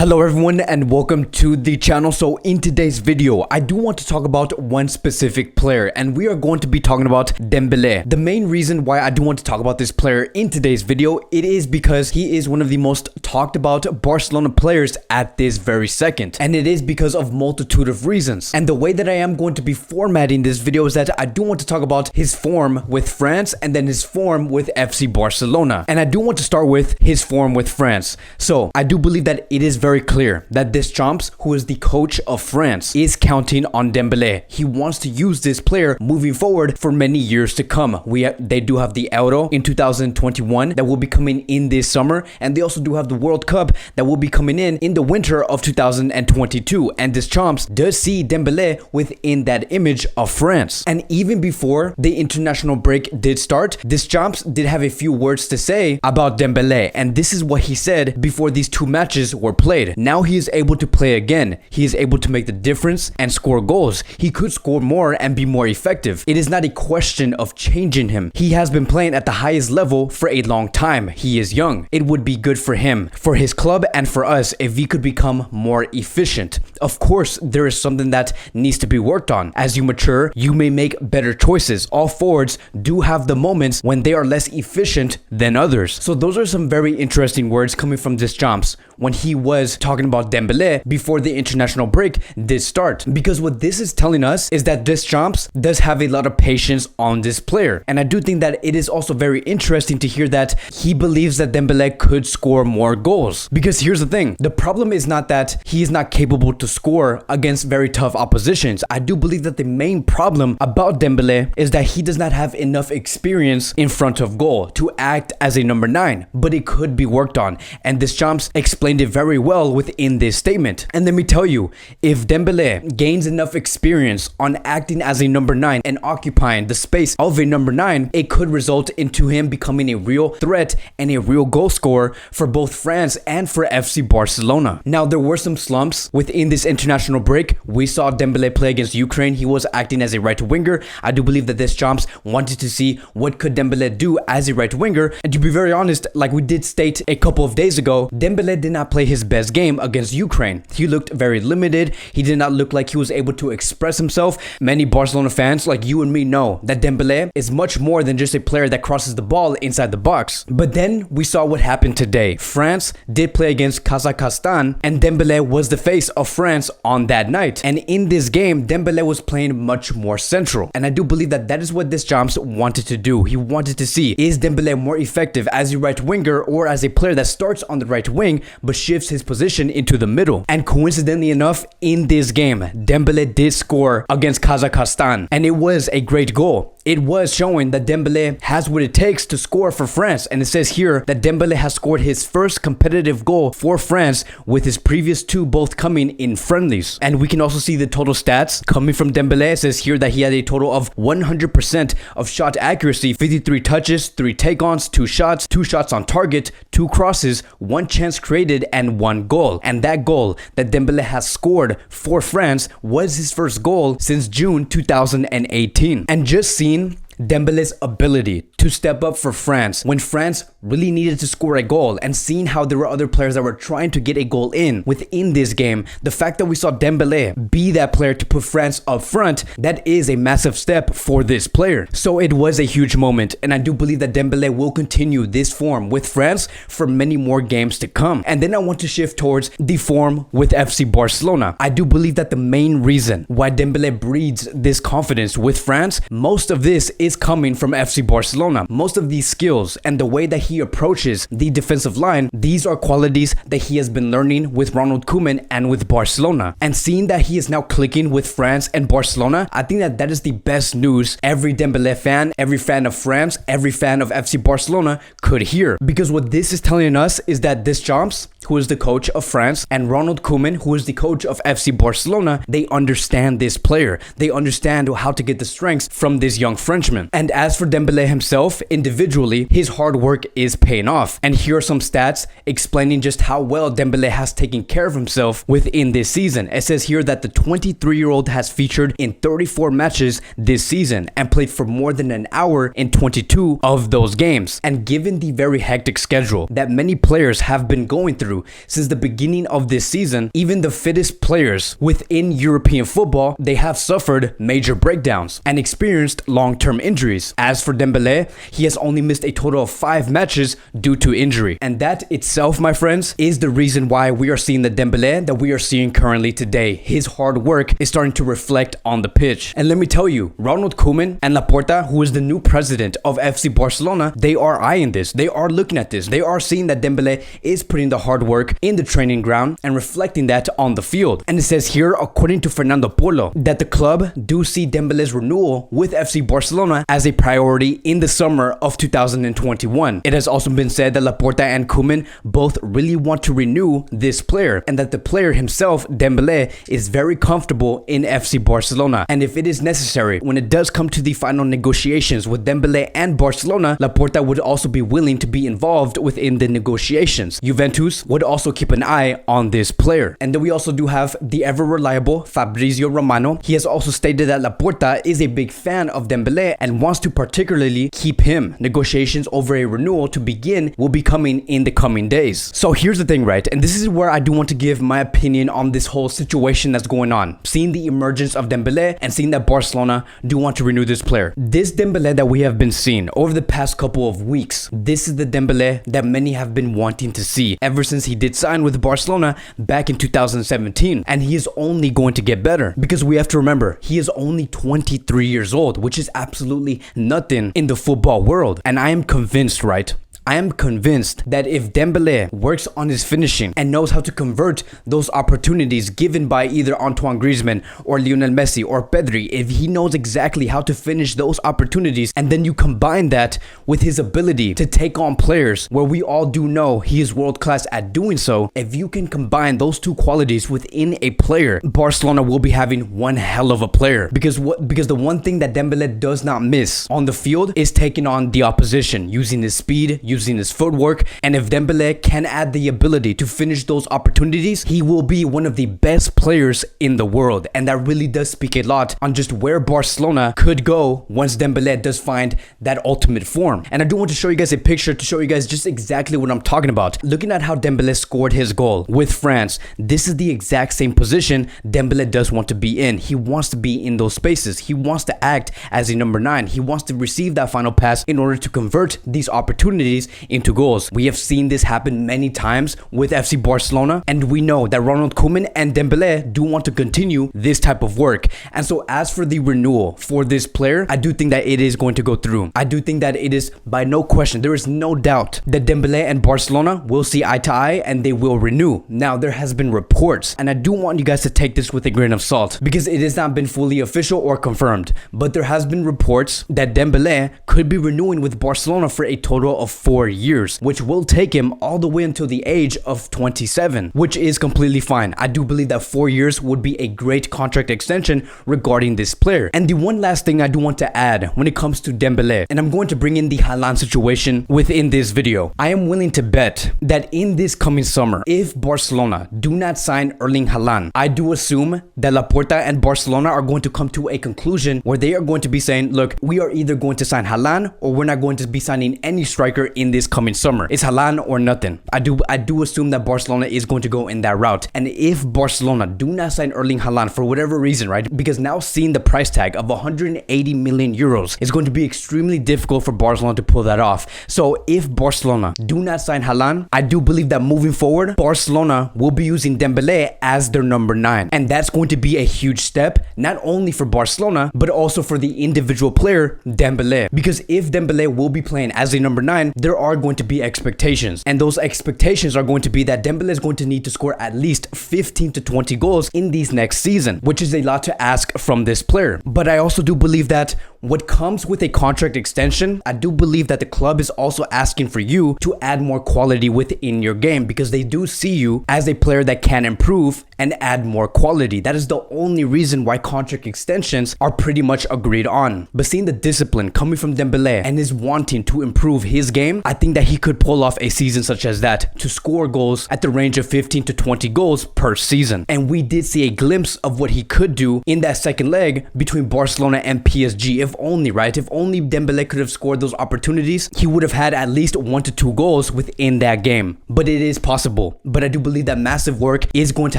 Hello everyone and welcome to the channel. So in today's video, I do want to talk about one specific player and we are going to be talking about Dembele. The main reason why I do want to talk about this player in today's video, it is because he is one of the most talked about Barcelona players at this very second. And it is because of multitude of reasons. And the way that I am going to be formatting this video is that I do want to talk about his form with France and then his form with FC Barcelona. And I do want to start with his form with France. So I do believe that it is very clear that Deschamps, who is the coach of France, is counting on Dembele. He wants to use this player moving forward for many years to come. They do have the Euro in 2021 that will be coming in this summer, and they also do have the World Cup that will be coming in the winter of 2022. And Deschamps does see Dembele within that image of France. And even before the international break did start, Deschamps did have a few words to say about Dembele, and this is what he said before these two matches were played. Now he is able to play again. He is able to make the difference and score goals. He could score more and be more effective. It is not a question of changing him. He has been playing at the highest level for a long time. He is young. It would be good for him, for his club, and for us if he could become more efficient. Of course, there is something that needs to be worked on. As you mature, you may make better choices. All forwards do have the moments when they are less efficient than others. So those are some very interesting words coming from Deschamps when he was talking about Dembele before the international break did start. Because what this is telling us is that Deschamps does have a lot of patience on this player. And I do think that it is also very interesting to hear that he believes that Dembele could score more goals. Because here's the thing, the problem is not that he is not capable to score against very tough oppositions. I do believe that the main problem about Dembele is that he does not have enough experience in front of goal to act as a number 9, but it could be worked on. And Deschamps explained it very well within this statement. And let me tell you, if Dembele gains enough experience on acting as a number 9 and occupying the space of a number 9, it could result into him becoming a real threat and a real goal scorer for both France and for FC Barcelona. Now, there were some slumps within this international break. We saw Dembele play against Ukraine. He was acting as a right winger. I do believe that Deschamps wanted to see what could Dembele do as a right winger. And to be very honest, like we did state a couple of days ago, Dembele did not play his best game against Ukraine. He looked very limited. He did not look like he was able to express himself. Many Barcelona fans like you and me know that Dembele is much more than just a player that crosses the ball inside the box. But then we saw what happened today. France did play against Kazakhstan and Dembele was the face of France on that night. And in this game, Dembele was playing much more central. And I do believe that that is what Deschamps wanted to do. He wanted to see, is Dembele more effective as a right winger or as a player that starts on the right wing but shifts his position into the middle? And coincidentally enough, in this game, Dembele did score against Kazakhstan, and it was a great goal. It was showing that Dembele has what it takes to score for France. And it says here that Dembele has scored his first competitive goal for France, with his previous two both coming in friendlies. And we can also see the total stats coming from Dembele. It says here that he had a total of 100% of shot accuracy, 53 touches, 3 take-ons, 2 shots on target, 2 crosses, 1 chance created, and 1 goal. And that goal that Dembele has scored for France was his first goal since June 2018. And just seeing Dembele's ability to step up for France when France really needed to score a goal, and seeing how there were other players that were trying to get a goal in within this game, the fact that we saw Dembele be that player to put France up front, that is a massive step for this player. So it was a huge moment, and I do believe that Dembele will continue this form with France for many more games to come. And then I want to shift towards the form with FC Barcelona. I do believe that the main reason why Dembele breeds this confidence with France, most of this is coming from FC Barcelona. Most of these skills and the way that he approaches the defensive line, these are qualities that he has been learning with Ronald Koeman and with Barcelona. And seeing that he is now clicking with France and Barcelona, I think that that is the best news every Dembele fan, every fan of France, every fan of FC Barcelona could hear. Because what this is telling us is that Deschamps, who is the coach of France, and Ronald Koeman, who is the coach of FC Barcelona, they understand this player. They understand how to get the strengths from this young Frenchman. Frenchman. And as for Dembele himself, individually, his hard work is paying off. And here are some stats explaining just how well Dembele has taken care of himself within this season. It says here that the 23-year-old has featured in 34 matches this season and played for more than an hour in 22 of those games. And given the very hectic schedule that many players have been going through since the beginning of this season, even the fittest players within European football, they have suffered major breakdowns and experienced long-term injuries. As for Dembele, he has only missed a total of 5 matches due to injury. And that itself, my friends, is the reason why we are seeing the Dembele that we are seeing currently today. His hard work is starting to reflect on the pitch. And let me tell you, Ronald Koeman and Laporta, who is the new president of FC Barcelona, they are eyeing this. They are looking at this. They are seeing that Dembele is putting the hard work in the training ground and reflecting that on the field. And it says here, according to Fernando Polo, that the club do see Dembele's renewal with FC Barcelona as a priority in the summer of 2021. It has also been said that Laporta and Koeman both really want to renew this player, and that the player himself, Dembele, is very comfortable in FC Barcelona. And if it is necessary, when it does come to the final negotiations with Dembele and Barcelona, Laporta would also be willing to be involved within the negotiations. Juventus would also keep an eye on this player. And then we also do have the ever reliable Fabrizio Romano. He has also stated that Laporta is a big fan of Dembele and wants to particularly keep him. Negotiations over a renewal to begin will be coming in the coming days. So here's the thing, right? And this is where I do want to give my opinion on this whole situation that's going on. Seeing the emergence of Dembele and seeing that Barcelona do want to renew this player. This Dembele that we have been seeing over the past couple of weeks, this is the Dembele that many have been wanting to see ever since he did sign with Barcelona back in 2017. And he is only going to get better, because we have to remember, he is only 23 years old, which is absolutely nothing in the football world. And I am convinced, right? I am convinced that if Dembele works on his finishing and knows how to convert those opportunities given by either Antoine Griezmann or Lionel Messi or Pedri, if he knows exactly how to finish those opportunities, and then you combine that with his ability to take on players where we all do know he is world class at doing so, if you can combine those two qualities within a player, Barcelona will be having one hell of a player. Because the one thing that Dembele does not miss on the field is taking on the opposition, using his speed, using his footwork. And if Dembele can add the ability to finish those opportunities, he will be one of the best players in the world. And that really does speak a lot on just where Barcelona could go once Dembele does find that ultimate form. And I do want to show you guys a picture to show you guys just exactly what I'm talking about. Looking at how Dembele scored his goal with France, this is the exact same position Dembele does want to be in. He wants to be in those spaces. He wants to act as a number 9. He wants to receive that final pass in order to convert these opportunities into goals. We have seen this happen many times with FC Barcelona, and we know that Ronald Koeman and Dembele do want to continue this type of work. And so as for the renewal for this player, I do think that it is going to go through. I do think that it is, by no question, there is no doubt that Dembele and Barcelona will see eye to eye and they will renew. Now, there has been reports, and I do want you guys to take this with a grain of salt because it has not been fully official or confirmed, but there has been reports that Dembele could be renewing with Barcelona for a total of 4 years, which will take him all the way until the age of 27, which is completely fine. I do believe that 4 years would be a great contract extension regarding this player. And the one last thing I do want to add when it comes to Dembele, and I'm going to bring in the Haaland situation within this video. I am willing to bet that in this coming summer, if Barcelona do not sign Erling Haaland, I do assume that Laporta and Barcelona are going to come to a conclusion where they are going to be saying, look, we are either going to sign Haaland or we're not going to be signing any striker in this coming summer. It's Haaland or nothing. I do assume that Barcelona is going to go in that route. And if Barcelona do not sign Erling Haaland for whatever reason, right? Because now seeing the price tag of 180 million euros is going to be extremely difficult for Barcelona to pull that off. So if Barcelona do not sign Haaland, I do believe that moving forward, Barcelona will be using Dembele as their number 9. And that's going to be a huge step, not only for Barcelona, but also for the individual player, Dembele. Because if Dembele will be playing as a number 9, there there are going to be expectations, and those expectations are going to be that Dembele is going to need to score at least 15 to 20 goals in these next season, which is a lot to ask from this player. But I also do believe that what comes with a contract extension, I do believe that the club is also asking for you to add more quality within your game, because they do see you as a player that can improve and add more quality. That is the only reason why contract extensions are pretty much agreed on. But seeing the discipline coming from Dembele and his wanting to improve his game, I think that he could pull off a season such as that, to score goals at the range of 15 to 20 goals per season. And we did see a glimpse of what he could do in that second leg between Barcelona and PSG. If only, right? If only Dembele could have scored those opportunities, he would have had at least 1 to 2 goals within that game. But it is possible. But I do believe that massive work is going to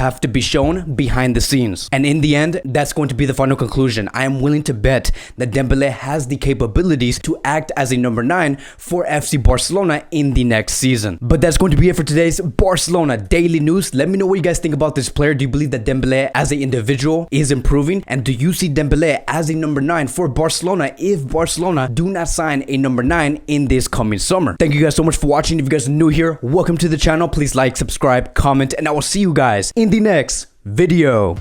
have to be shown behind the scenes. And in the end, that's going to be the final conclusion. I am willing to bet that Dembele has the capabilities to act as a number 9 for FC Barcelona in the next season. But that's going to be it for today's Barcelona Daily News. Let me know what you guys think about this player. Do you believe that Dembele as an individual is improving? And do you see Dembele as a number 9 for Barcelona if Barcelona do not sign a number 9 in this coming summer? Thank you guys so much for watching. If you guys are new here, welcome to the channel. Please like, subscribe, comment, and I will see you guys in the next video.